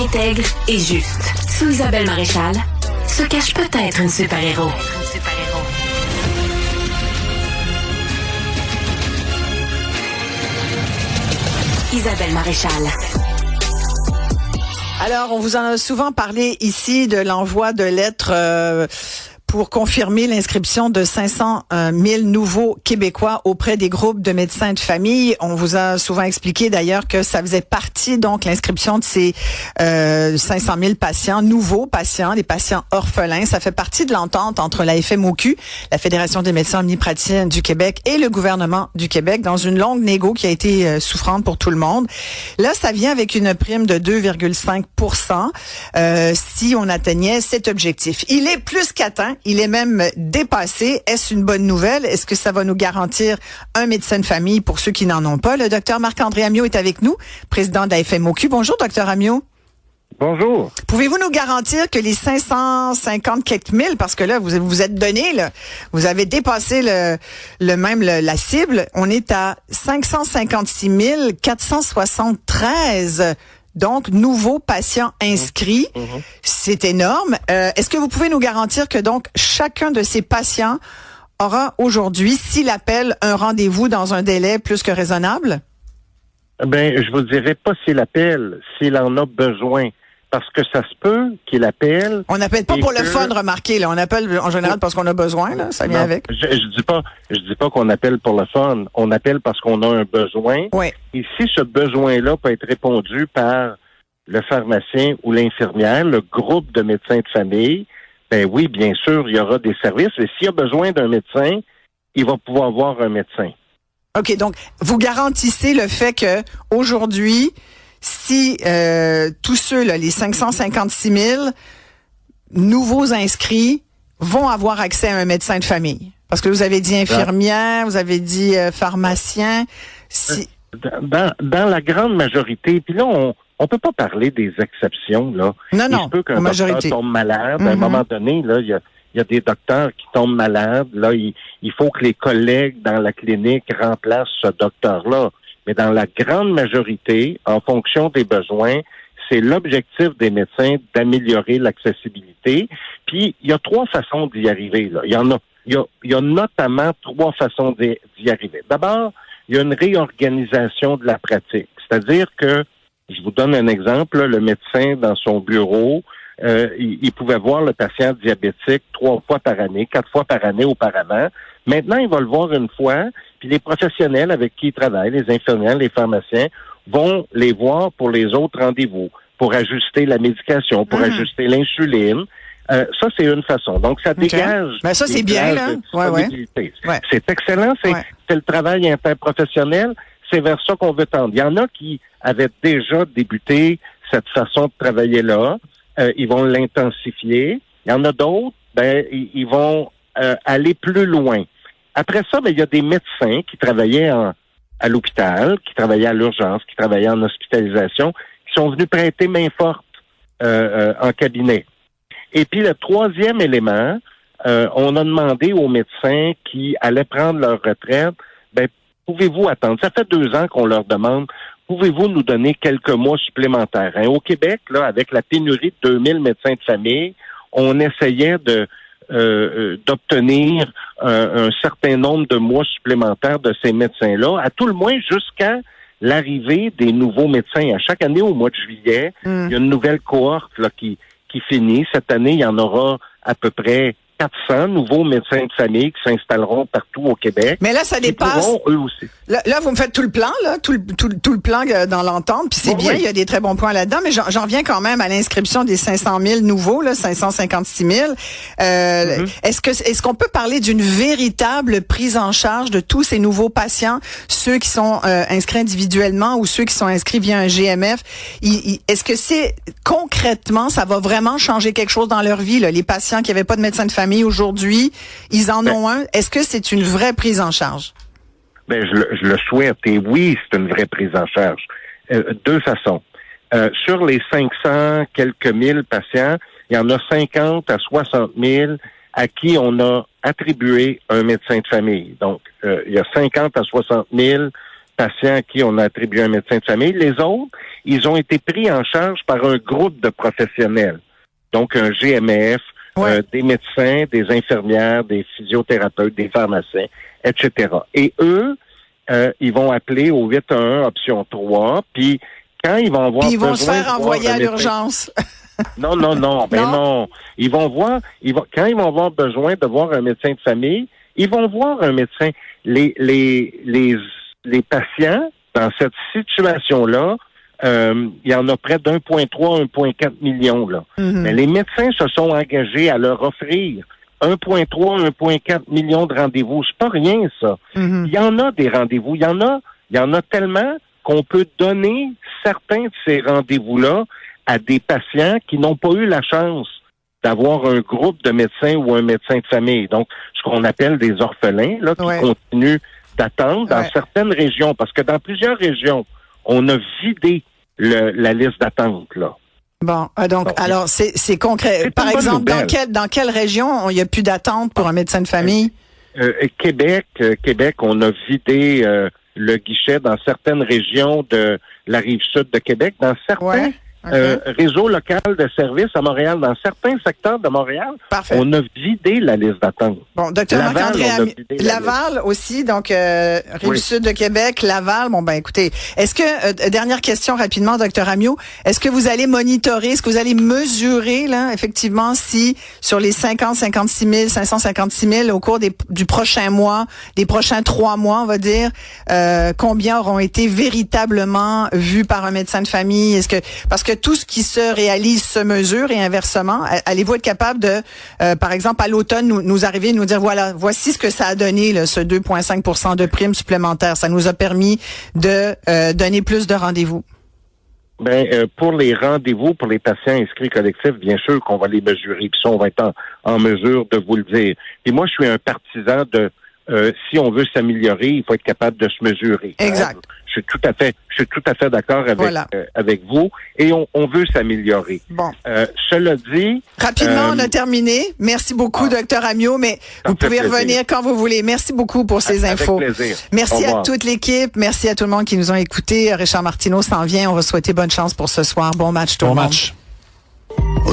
intègre et juste. Sous Isabelle Maréchal se cache peut-être une super-héros. Isabelle Maréchal. Alors, on vous en a souvent parlé ici de l'envoi de lettres pour confirmer l'inscription de 500 000 nouveaux Québécois auprès des groupes de médecins de famille. On vous a souvent expliqué d'ailleurs que ça faisait partie, donc, l'inscription de ces 500 000 patients, nouveaux patients, des patients orphelins. Ça fait partie de l'entente entre la FMOQ, la Fédération des médecins omnipraticiens du Québec, et le gouvernement du Québec dans une longue négo qui a été souffrante pour tout le monde. Là, ça vient avec une prime de 2,5 % si on atteignait cet objectif. Il est plus qu'atteint. Il est même dépassé. Est-ce une bonne nouvelle? Est-ce que ça va nous garantir un médecin de famille pour ceux qui n'en ont pas? Le docteur Marc-André Ammiot est avec nous, président de la FMOQ. Bonjour, docteur Ammiot. Bonjour. Pouvez-vous nous garantir que les 550 quelques mille, parce que là, vous êtes donné, là, vous avez dépassé la cible, on est à 556 473 donc, nouveaux patients inscrits. C'est énorme. Est-ce que vous pouvez nous garantir que donc chacun de ces patients aura aujourd'hui, s'il appelle, un rendez-vous dans un délai plus que raisonnable? Ben, je vous dirais pas s'il appelle, s'il en a besoin. Parce que ça se peut qu'il appelle. On n'appelle pas pour le fun, remarquez, là. On appelle en général parce qu'on a besoin, là. Ça vient avec. Je dis pas qu'on appelle pour le fun. On appelle parce qu'on a un besoin. Oui. Et si ce besoin-là peut être répondu par le pharmacien ou l'infirmière, le groupe de médecins de famille, ben oui, bien sûr, il y aura des services. Et s'il y a besoin d'un médecin, il va pouvoir voir un médecin. OK. Donc, vous garantissez le fait que aujourd'hui, si tous ceux, là, les 556 000 nouveaux inscrits vont avoir accès à un médecin de famille. Parce que vous avez dit infirmière, vous avez dit pharmacien. Dans la grande majorité, puis là, on peut pas parler des exceptions, là. Non, Il se peut qu'un docteur tombe malade. À un moment donné, là, il y a des docteurs qui tombent malades. Là, il faut que les collègues dans la clinique remplacent ce docteur-là. Mais dans la grande majorité, en fonction des besoins, c'est l'objectif des médecins d'améliorer l'accessibilité. Puis, il y a 3 façons d'y arriver, là. Il y a notamment 3 façons d'y arriver. D'abord, il y a une réorganisation de la pratique. C'est-à-dire que, je vous donne un exemple, là, le médecin dans son bureau, il pouvait voir le patient diabétique 3 fois par année, 4 fois par année auparavant. Maintenant, il va le voir une fois, puis les professionnels avec qui il travaille, les infirmières, les pharmaciens, vont les voir pour les autres rendez-vous, pour ajuster la médication, pour ajuster l'insuline. Ça, c'est une façon. Donc, ça dégage. Ben ça, c'est bien, là. Ouais. C'est excellent. C'est le travail interprofessionnel. C'est vers ça qu'on veut tendre. Il y en a qui avaient déjà débuté cette façon de travailler-là. Ils vont l'intensifier. Il y en a d'autres, ils vont aller plus loin. Après ça, il y a des médecins qui travaillaient à l'hôpital, qui travaillaient à l'urgence, qui travaillaient en hospitalisation, qui sont venus prêter main forte en cabinet. Et puis le 3e élément, on a demandé aux médecins qui allaient prendre leur retraite, pouvez-vous attendre? Ça fait 2 ans qu'on leur demande, pouvez-vous nous donner quelques mois supplémentaires? Au Québec, là, avec la pénurie de 2000 médecins de famille, on essayait d'obtenir un certain nombre de mois supplémentaires de ces médecins-là, à tout le moins jusqu'à l'arrivée des nouveaux médecins. À chaque année, au mois de juillet, il y a une nouvelle cohorte là, qui finit. Cette année, il y en aura à peu près 400 nouveaux médecins de famille qui s'installeront partout au Québec. Mais là, ça dépasse. Eux aussi. Là, vous me faites tout le plan, là, tout le plan dans l'entente, puis c'est bien, il y a des très bons points là-dedans, mais j'en viens quand même à l'inscription des 500 000 nouveaux, là, 556 000. Est-ce qu'on peut parler d'une véritable prise en charge de tous ces nouveaux patients, ceux qui sont inscrits individuellement ou ceux qui sont inscrits via un GMF? Est-ce que c'est concrètement, ça va vraiment changer quelque chose dans leur vie, là? Les patients qui n'avaient pas de médecin de famille aujourd'hui, ils en ont un. Est-ce que c'est une vraie prise en charge? Je le souhaite. Et oui, c'est une vraie prise en charge. 2 façons. Sur les 500 quelques mille patients, il y en a 50 à 60 000 à qui on a attribué un médecin de famille. Donc, il y a 50 à 60 000 patients à qui on a attribué un médecin de famille. Les autres, ils ont été pris en charge par un groupe de professionnels. Donc, un GMF, des médecins, des infirmières, des physiothérapeutes, des pharmaciens, etc. Et eux, ils vont appeler au 811 option 3, puis quand ils vont avoir ils vont besoin se faire envoyer à l'urgence. Non. Ils vont voir, quand ils vont avoir besoin de voir un médecin de famille, ils vont voir un médecin. Les patients, dans cette situation-là, il y en a près d'1,3, 1,4 million, là. Mais les médecins se sont engagés à leur offrir 1,3, 1,4 million de rendez-vous. C'est pas rien, ça. Il y en a des rendez-vous. Il y en a tellement qu'on peut donner certains de ces rendez-vous-là à des patients qui n'ont pas eu la chance d'avoir un groupe de médecins ou un médecin de famille. Donc, ce qu'on appelle des orphelins, là, qui continuent d'attendre dans certaines régions. Parce que dans plusieurs régions, on a vidé la liste d'attente, là. Bon, donc, alors, c'est concret. Par exemple, dans quelle région il n'y a plus d'attente pour un médecin de famille? Québec, on a vidé le guichet dans certaines régions de la Rive-Sud de Québec, dans certains réseaux local de services à Montréal, dans certains secteurs de Montréal. Parfait. On a vidé la liste d'attente. Bon, docteur Marc-André Laval aussi, donc Rive-Sud de Québec, Laval. Bon, ben écoutez, est-ce que, dernière question rapidement, docteur Ammiot, est-ce que vous allez monitorer, est-ce que vous allez mesurer, là, effectivement, si sur les 556 000 au cours du prochain mois, des prochains 3 mois, on va dire, combien auront été véritablement vus par un médecin de famille? Parce que tout ce qui se réalise se mesure et inversement. Allez-vous être capable de, par exemple, à l'automne, nous arriver et nous dire, voilà, voici ce que ça a donné, là, ce 2,5 % de primes supplémentaires. Ça nous a permis de donner plus de rendez-vous. Pour les rendez-vous, pour les patients inscrits collectifs, bien sûr qu'on va les mesurer. Puis ça, on va être en mesure de vous le dire. Et moi, je suis un partisan de si on veut s'améliorer, il faut être capable de se mesurer. Exact. Je suis tout à fait d'accord avec vous et on veut s'améliorer. Bon. Cela dit, rapidement, on a terminé. Merci beaucoup, docteur Ammiot, mais vous pouvez revenir quand vous voulez. Merci beaucoup pour ces infos. Avec plaisir. Merci à toute l'équipe. Merci à tout le monde qui nous ont écoutés. Richard Martineau s'en vient. On va souhaiter bonne chance pour ce soir. Bon match tout le monde.